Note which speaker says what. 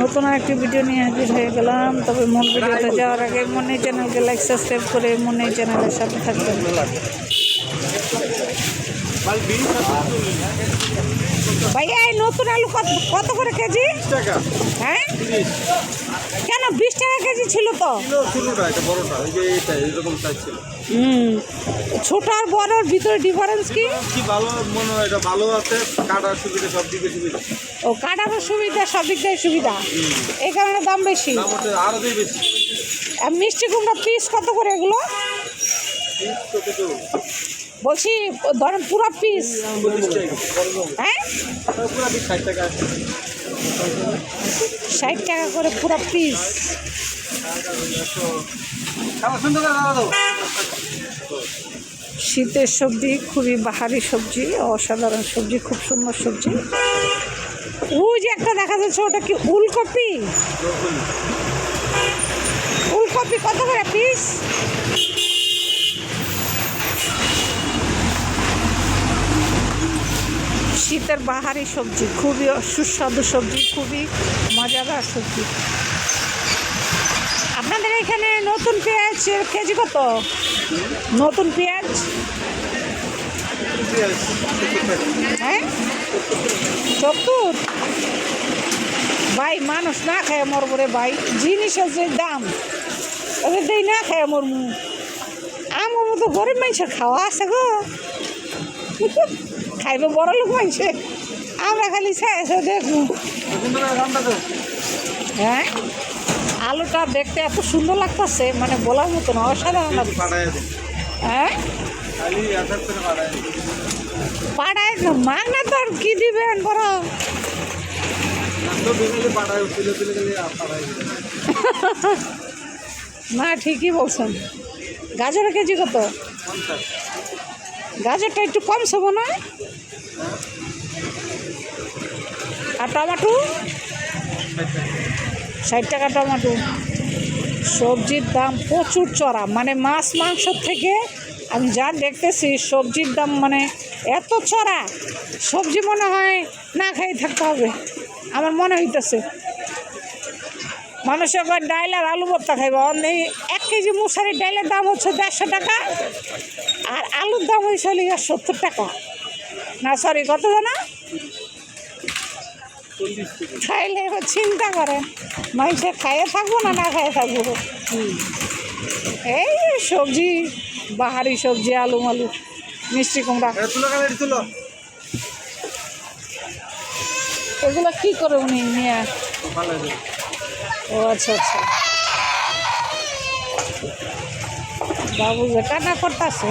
Speaker 1: নতুন আরেকটি ভিডিও নিয়ে হাজির হয়ে গেলাম। তবে মূল ভিডিওতে যাওয়ার আগে মনে চ্যানেলকে লাইক সাবস্ক্রাইব করে মনে চ্যানেলের সাথে থাকবেন। ভাইয়া এই নতুন আলু কত করে কেজি? হ্যাঁ কেন 20 টাকা কেজি ছিল তো? ছোট আর বড়র ভিতরে ডিফারেন্স কি?
Speaker 2: ভালো মনে হয় এটা ভালো আছে, কাটার সুবিধা সব দিকে সুবিধা।
Speaker 1: ও কাটারও সুবিধা, সব দিক দিয়ে সুবিধা, এই কারণে দাম বেশি।
Speaker 2: আরো বেশি।
Speaker 1: আর মিষ্টি কুমড়া পিস কত করে এগুলো? বলছি ধরেন পুরো পিস। হ্যাঁ 60 টাকা করে পুরো পিস। শীতের সবজি খুবই বাহারি সবজি, অসাধারণ সবজি, খুব সুন্দর সবজি। ওই যে একটা দেখা যাচ্ছে ওটা কি উলকপি? উলকপি কত করে পিস? শীতের বাহারি সবজি, খুবই সুস্বাদু সবজি, খুবই মজাদার সবজি। আপনাদের এখানে নতুন পেঁয়াজ কেজি কত? নতুন পেঁয়াজ হ্যাঁ 70। ভাই মানুষ না খায় মরবো রে ভাই, জিনিসের যে দাম ওদের দেই না খায় মরমু। আমার মতো গরিব মানুষের খাওয়া আছে গো, খাইবে বড় লোক মানুষে, আমরা খালি চাইছে দেখুন। হ্যাঁ আলুটা দেখতে এত সুন্দর লাগতেছে, মানে বলার মতো না, অসাধারণ লাগছে। হ্যাঁ পাড়ায় মাগনা তো আর কি দিবেন বড়। না ঠিকই বলছেন। গাজরের কেজি কত? গাজরটা একটু কম সব না? আর টমেটো 60 টাকা টমেটো। সবজির দাম প্রচুর চড়া, মানে মাছ মাংস থেকে আমি যা দেখতেছি সবজির দাম মানে এত চড়া, সবজি মনে হয় না খাই থাকতে হবে আমার মনে হইতেছে। মানুষ একবার ডাইল আর আলু ভর্তা খাইব, এই 1 কেজি মুসারির ডাইলের দাম হচ্ছে 150 টাকা, আর আলুর দাম হয়েছে 70 টাকা। না সরি কত জানা? খাইলে এবার চিন্তা করেন মানুষে খাইয়ে থাকবো না না খাইয়ে থাকবো। এই সবজি বাহারি সবজি, আলু মালু, মিষ্টি কুমড়া, এগুলো কি করে উনি নিয়ে? ও আচ্ছা আচ্ছা, বাবু যে কান্না করতেছে।